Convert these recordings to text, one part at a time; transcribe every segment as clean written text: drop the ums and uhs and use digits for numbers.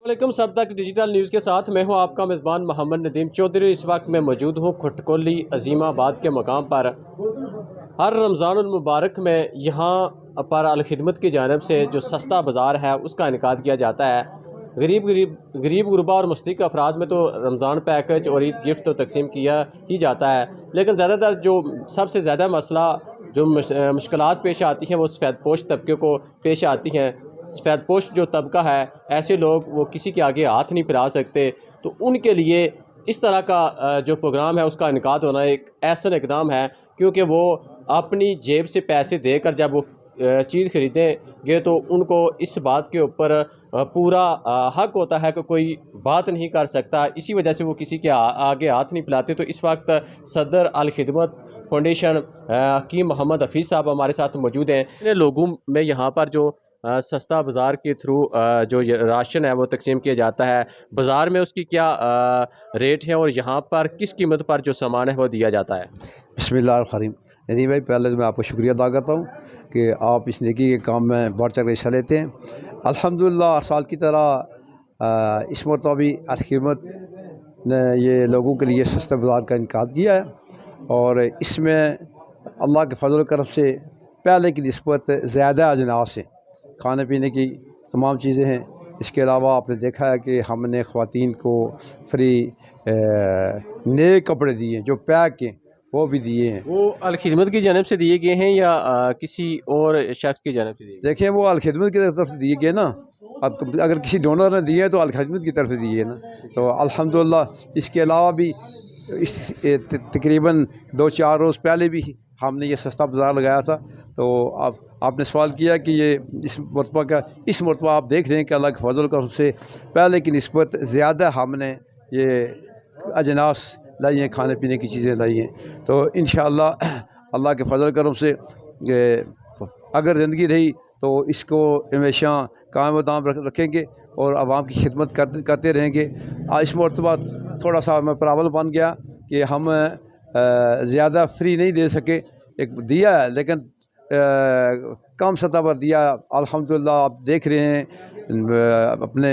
वालेकुम। सब तक डिजिटल न्यूज़ के साथ मैं हूं आपका मेज़बान मोहम्मद नदीम चौधरी। इस वक्त मैं मौजूद हूं खटकोली अजीमाबाद के मकाम पर। हर रमज़ानुल मुबारक में यहाँ पर अल खिदमत की जानिब से जो सस्ता बाज़ार है उसका इनेकाद किया जाता है। गरीब गुरबा और मुस्तहिक़ अफराद में तो रमज़ान पैकेज और ईद गिफ्ट तो तकसीम किया ही जाता है, लेकिन ज़्यादातर जो सबसे ज़्यादा मसला जो मुश्किलात पेश आती हैं वो सफ़ेदपोश तबके को पेश आती हैं। सफ़ेदपोश जो तबका है, ऐसे लोग वो किसी के आगे हाथ नहीं फैला सकते, तो उनके लिए इस तरह का जो प्रोग्राम है उसका इनेकाद होना एक ऐसा इक़दाम है, क्योंकि वो अपनी जेब से पैसे देकर जब वो चीज़ ख़रीदेंगे तो उनको इस बात के ऊपर पूरा हक होता है कि कोई बात नहीं कर सकता। इसी वजह से वो किसी के आगे हाथ नहीं फैलाते। तो इस वक्त सदर अल खिदमत फाउंडेशन हकीम मोहम्मद हफीज़ साहब हमारे साथ मौजूद हैं। इन लोगों में यहाँ पर जो सस्ता बाज़ार के थ्रू जो राशन है वो तकसीम किया जाता है, बाज़ार में उसकी क्या रेट है और यहाँ पर किस कीमत पर जो सामान है वो दिया जाता है। बिस्मिल्लाहिर्रहमानिर्रहीम। नदीम भाई, पहले तो मैं आपको शुक्रिया अदा करता हूँ कि आप इस नेकी के काम में बढ़ चढ़ कर हिस्सा लेते हैं। अल्हम्दुलिल्लाह, हर साल की तरह इस मरतबा भी अल खिदमत ने ये लोगों के लिए सस्ते बाज़ार का इनेकाद किया है और इसमें अल्लाह के फजल करम से पहले की निस्बत ज़्यादा अजनास हैं, खाने पीने की तमाम चीज़ें हैं। इसके अलावा आपने देखा है कि हमने ख़वातीन को फ्री नए कपड़े दिए जो पैक के वो भी दिए हैं। वो अल खिदमत की जानिब से दिए गए हैं या किसी और शख्स की जानिब से दिए गए? देखें, वो अल खिदमत की तरफ से दिए गए ना। अब अगर किसी डोनर ने दिए तो अल खिदमत की तरफ से दिए ना, तो अल्हम्दुलिल्लाह। इसके अलावा भी तकरीबन 2-4 रोज़ पहले भी हमने ये सस्ता बाज़ार लगाया था। तो आपने सवाल किया कि ये इस मरतबा आप देख रहे हैं कि अल्लाह के फजल करम से पहले की निस्बत ज़्यादा हमने ये अजनास लाई हैं, खाने पीने की चीज़ें लाई हैं। तो इंशाअल्लाह अल्लाह के फजल करम से अगर ज़िंदगी रही तो इसको हमेशा कायम दाम रखेंगे और आवाम की खिदमत करते रहेंगे। इस मरतबा थोड़ा सा मैं प्रॉब्लम बन गया कि हम ज़्यादा फ्री नहीं दे सके। एक दिया है लेकिन कम सतह पर दिया। अल्हम्दुलिल्लाह, आप देख रहे हैं अपने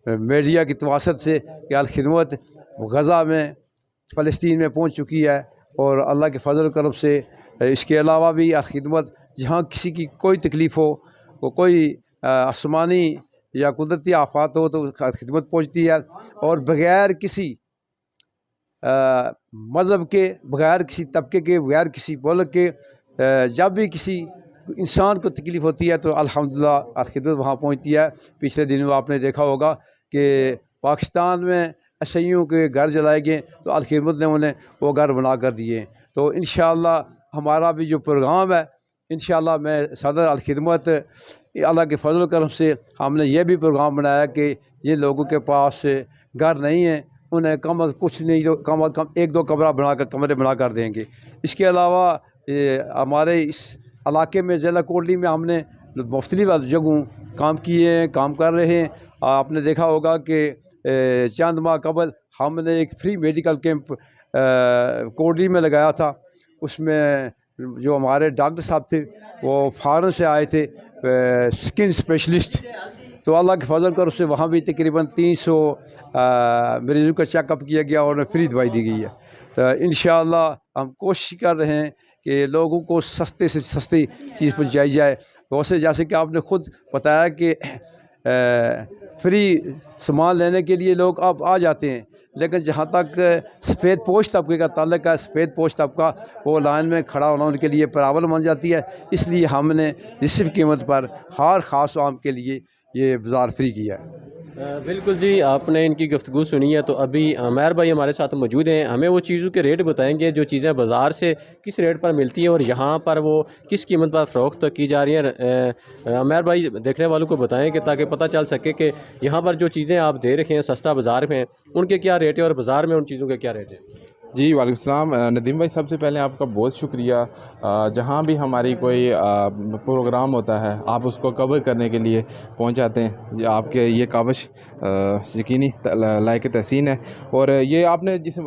मीडिया की तवासत से कि अल खिदमत गज़ा में फ़लस्तीन में पहुंच चुकी है और अल्लाह के फजल करम से इसके अलावा भी अल खिदमत जहाँ किसी की कोई तकलीफ़ हो, वो कोई आसमानी या कुदरती आफात हो तो खिदमत पहुँचती है और बग़ैर किसी मज़हब के, बग़ैर किसी तबके के, बग़ैर किसी मुल्क के जब भी किसी इंसान को तकलीफ़ होती है तो अल्हम्दुलिल्लाह अल खिदमत वहाँ पहुँचती है। पिछले दिनों आपने देखा होगा कि पाकिस्तान में ईसाइयों के घर जलाए गए तो अल खिदमत ने उन्हें वो घर बना कर दिए। तो इंशाअल्लाह हमारा भी जो प्रोग्राम है, इंशाअल्लाह मैं सदर अल खिदमत अल्लाह के फजल करम से हमने ये भी प्रोग्राम बनाया कि जिन लोगों के पास घर नहीं है उन्हें कुछ नहीं तो कम अज़ कम 1-2 कमरे बना कर देंगे। इसके अलावा हमारे इस इलाके में ज़िला कोटली में हमने मुख्तलिफ जगहों काम किए हैं, काम कर रहे हैं। आपने देखा होगा कि चंद माह कबल हमने एक फ्री मेडिकल कैंप कोटली में लगाया था। उसमें जो हमारे डॉक्टर साहब थे वो फ़ॉरेन से आए थे, स्किन स्पेशलिस्ट। तो अल्लाह के फजल कर उससे वहाँ भी तकरीबन 300 मरीज़ों का चेकअप किया गया और फ्री दवाई दी गई है। तो इंशाअल्लाह हम कोशिश कर रहे हैं कि लोगों को सस्ते से सस्ती चीज़ पहुँचाई जाए। वैसे जैसे कि आपने ख़ुद बताया कि फ्री सामान लेने के लिए लोग अब आ जाते हैं, लेकिन जहाँ तक सफ़ेद पोश तबके का ताल्लुक है, सफ़ेद पोश तबका वो लाइन में खड़ा होना उनके लिए प्रॉब्लम बन जाती है। इसलिए हमने निश्चित कीमत पर हर ख़ास आवाम के लिए ये बाज़ार फ्री किया है। बिल्कुल जी, आपने इनकी गुफ्तगू सुनी है। तो अभी आमेर भाई हमारे साथ मौजूद हैं, हमें वो चीज़ों के रेट बताएंगे जो चीज़ें बाज़ार से किस रेट पर मिलती हैं और यहाँ पर वो किस कीमत पर फ़रोख्त की जा रही हैं। आमेर भाई देखने वालों को बताएं कि ताकि पता चल सके कि यहाँ पर जो चीज़ें आप दे रखे हैं सस्ता बाज़ार में उनके क्या रेट है और बाज़ार में उन चीज़ों के क्या रेट है। जी वालेकुम सलाम। नदीम भाई, सबसे पहले आपका बहुत शुक्रिया। जहाँ भी हमारी कोई प्रोग्राम होता है आप उसको कवर करने के लिए पहुँच जाते हैं। आपके ये काविश यकीनी लायक तहसीन है। और ये आपने जिस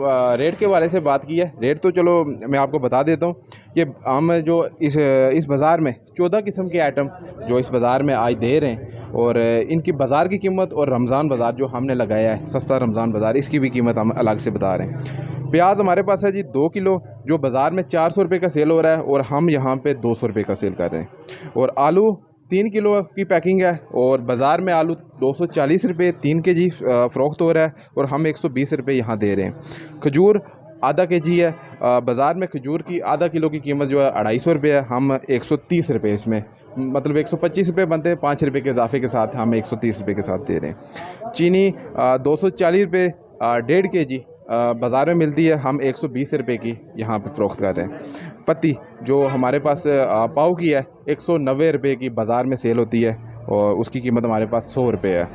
रेट के वाले से बात की है, रेट तो चलो मैं आपको बता देता हूँ। ये हम जो इस बाज़ार में 14 किस्म के आइटम जो इस बाज़ार में आज दे रहे हैं और इनकी बाज़ार की कीमत और रमज़ान बाज़ार जो हमने लगाया है, सस्ता रमज़ान बाज़ार, इसकी भी कीमत हम अलग से बता रहे हैं। प्याज हमारे पास है जी 2 किलो, जो बाज़ार में 400 रुपये का सेल हो रहा है और हम यहाँ पे 200 रुपये का सेल कर रहे हैं। और आलू 3 किलो की पैकिंग है और बाज़ार में आलू 240 रुपये 3 kg फ़रोख्त हो रहा है और हम 120 रुपये यहाँ दे रहे हैं। खजूर आधा kg है, बाज़ार में खजूर की आधा किलो की कीमत जो है 250 रुपये है, हम 130 रुपये, इसमें मतलब 125 रुपये बनते हैं, 5 रुपये के इजाफे के साथ हम 130 रुपये के साथ दे रहे हैं। चीनी 240 रुपये 1.5 kg बाज़ार में मिलती है, हम 120 रुपये की यहाँ पे फ़रोख्त कर रहे हैं। पत्ती जो हमारे पास पाव की है 190 रुपये की बाज़ार में सेल होती है और उसकी कीमत हमारे पास 100 रुपये है।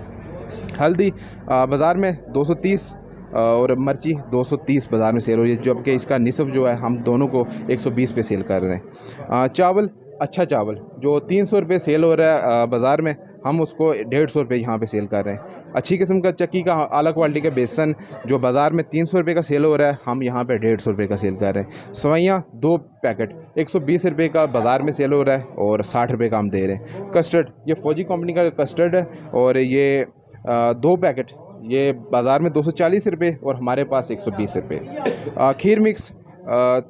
हल्दी बाज़ार में 230 और मिर्ची 230 बाज़ार में सेल हो रही है, जबकि इसका निस्फ़ जो है हम दोनों को 120 पे सेल कर रहे हैं। चावल, अच्छा चावल जो 300 रुपये सेल हो रहा है बाज़ार में, हम उसको 150 रुपये यहाँ पे सेल कर रहे हैं। अच्छी किस्म का चक्की का आला क्वालिटी का बेसन जो बाज़ार में 300 रुपये का सेल हो रहा है, हम यहाँ पे 150 रुपये का सेल कर रहे हैं। सवैयाँ 2 पैकेट 120 रुपये का बाज़ार में सेल हो रहा है और 60 रुपये का हम दे रहे हैं। कस्टर्ड, ये फौजी कंपनी का कस्टर्ड है और ये 2 पैकेट ये बाज़ार में 240 रुपये और हमारे पास 120 रुपये। खीर मिक्स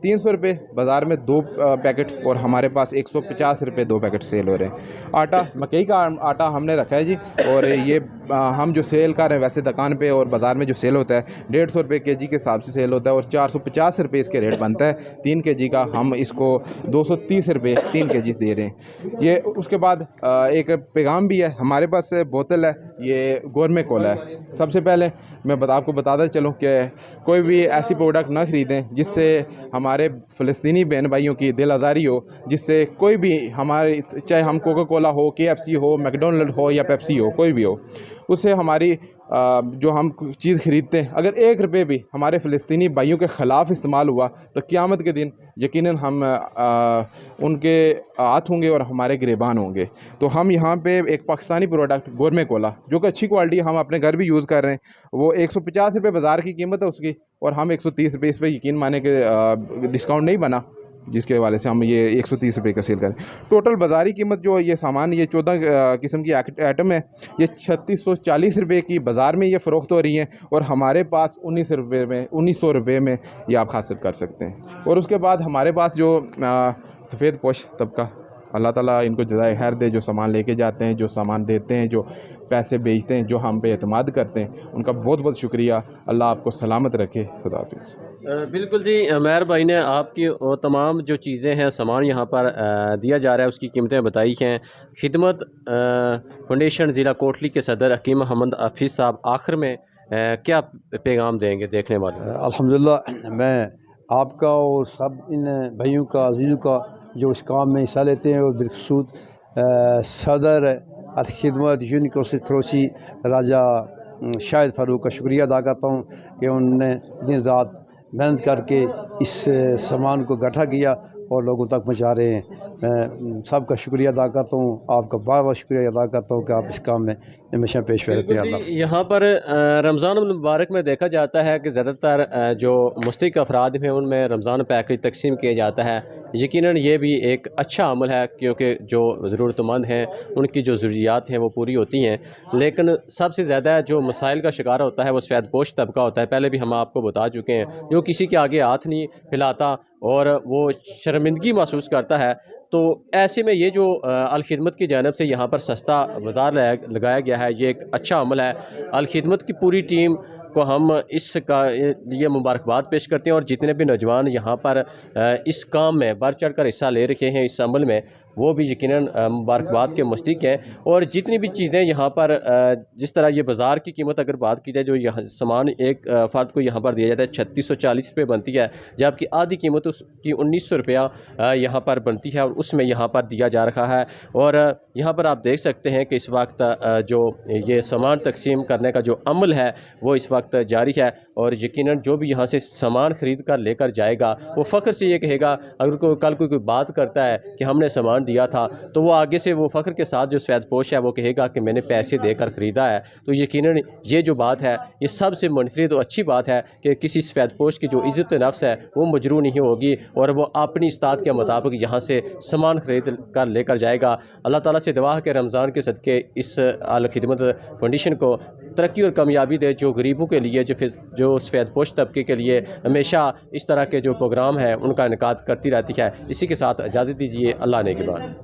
300 रुपये बाज़ार में 2 पैकेट और हमारे पास 150 रुपये 2 पैकेट सेल हो रहे हैं। आटा, मकई का आटा हमने रखा है जी, और ये हम जो सेल कर रहे हैं वैसे दुकान पे और बाज़ार में जो सेल होता है 150 रुपये kg के हिसाब से सेल होता है और 450 रुपये इसके रेट बनता है 3 kg का, हम इसको 230 रुपये 3 kg दे रहे हैं। ये उसके बाद एक पैगाम भी है हमारे पास, बोतल है, ये गोरमे कोला है। सबसे पहले मैं आपको बताता चलूँ कि कोई भी ऐसी प्रोडक्ट ना ख़रीदें जिससे हमारे फ़लस्तीनी बहन भाइयों की दिल आज़ारी हो, जिससे कोई भी हमारे, चाहे हम कोका कोला हो, KFC हो, मैकडोनल्ड हो या पेप्सी हो, कोई भी हो, उससे हमारी जो हम चीज़ ख़रीदते हैं अगर 1 रुपये भी हमारे फ़लस्तीनी भाइयों के ख़िलाफ़ इस्तेमाल हुआ तो क़यामत के दिन यकीनन हम उनके हाथ होंगे और हमारे गिरेबान होंगे। तो हम यहाँ पे एक पाकिस्तानी प्रोडक्ट गोरमे कोला जो कि अच्छी क्वालिटी हम अपने घर भी यूज़ कर रहे हैं, वो 150 रुपये बाज़ार की कीमत है उसकी और हम 130 रुपये, इस पर यकीन माने कि डिस्काउंट नहीं बना, जिसके हवाले से हम ये 130 रुपये का सेल करें। टोटल बाज़ारी कीमत जो ये सामान, ये 14 किस्म की आइटम है, ये 3640 रुपये की बाज़ार में ये फ़रोख्त हो रही हैं और हमारे पास 1900 रुपये में ये आप हासिल कर सकते हैं। और उसके बाद हमारे पास जो सफ़ेद पोश तबका, अल्लाह ताला इनको जज़ाए खैर दे, जो सामान लेके जाते हैं, जो सामान देते हैं, जो पैसे बेचते हैं, जो हम पे एतमाद करते हैं, उनका बहुत बहुत शुक्रिया। अल्लाह आपको सलामत रखे। खुदा हाफिज़। बिल्कुल जी, मेहर भाई ने आपकी वो तमाम जो चीज़ें हैं, सामान यहाँ पर दिया जा रहा है, उसकी कीमतें बताई हैं। खिदमत फाउंडेशन ज़िला कोटली के सदर हकीम मोहम्मद हफीज़ साहब आखिर में क्या पैगाम देंगे देखने वाले? अल्हम्दुलिल्लाह, मैं आपका और सब इन भाइयों का, अजीज़ों का जो इस काम में हिस्सा लेते हैं और बिलखसूस सदर खिदमत यूनिवर्सिटी थ्रोसी राजा शाहिद फारूक का शुक्रिया अदा करता हूँ कि उन्होंने दिन रात मेहनत करके इस सामान को इकट्ठा किया और लोगों तक पहुँचा रहे हैं। मैं सबका शुक्रिया अदा करता हूँ, आपका बार बार शुक्रिया अदा करता हूँ कि आप इस काम में हमेशा पेश रहते हैं। यहाँ पर रमज़ान मुबारक में देखा जाता है कि ज़्यादातर जो मुस्तहिक़ अफराद हैं उनमें रमज़ान पैकेज तकसीम किया जाता है। यकीनन ये भी एक अच्छा अमल है क्योंकि जो ज़रूरतमंद हैं उनकी जो ज़रूरियात हैं वो पूरी होती हैं, लेकिन सबसे ज़्यादा जो मसाइल का शिकार होता है वो सफ़ेदपोश तबका होता है। पहले भी हम आपको बता चुके हैं, जो किसी के आगे हाथ नहीं फैलाता और वो शर्मिंदगी महसूस करता है। तो ऐसे में ये जो अल खिदमत की जानिब से यहाँ पर सस्ता बाज़ार लगाया गया है, ये एक अच्छा अमल है। अल खिदमत की पूरी टीम को हम इसका लिए मुबारकबाद पेश करते हैं और जितने भी नौजवान यहाँ पर इस काम में बढ़ चढ़ कर हिस्सा ले रखे हैं, इस अमल में, वो भी यकीनन मुबारकबाद के मुस्तहिक़ हैं। और जितनी भी चीज़ें यहाँ पर जिस तरह ये बाज़ार की कीमत अगर बात की जाए, जो यहाँ सामान एक फ़र्द को यहाँ पर दिया जाता है 3640 रुपये बनती है, जबकि आधी कीमत उसकी 1900 रुपया यहाँ पर बनती है और उसमें यहाँ पर दिया जा रहा है। और यहाँ पर आप देख सकते हैं कि इस वक्त जो ये सामान तकसीम करने का जो अमल है वो इस वक्त जारी है और यकीनन जो भी यहाँ से सामान ख़रीद कर लेकर जाएगा वो फ़ख्र से ये कहेगा, अगर कल कोई बात करता है कि हमने सामान सामान दिया था तो वो आगे से वो फ़ख्र के साथ जो सफ़ेदपोश है वो कहेगा कि मैंने पैसे देकर ख़रीदा है। तो यकीनन ये जो बात है ये सबसे मुनफरिद और अच्छी बात है कि किसी सफ़ेदपोश की जो इज़्ज़त नफ्स है वो मजरू नहीं होगी और वो अपनी इस्तात के मुताबिक यहाँ से सामान ख़रीद कर लेकर जाएगा। अल्लाह ताला से दुआ है कि रमज़ान के सदक़े इस अल खिदमत फाउंडेशन को तरक्की और कामयाबी दे, जो गरीबों के लिए जो सफ़ेदपोश तबके के लिए हमेशा इस तरह के जो प्रोग्राम है उनका इनेकाद करती रहती है। इसी के साथ इजाज़त दीजिए। अल्लाह ने के बाद।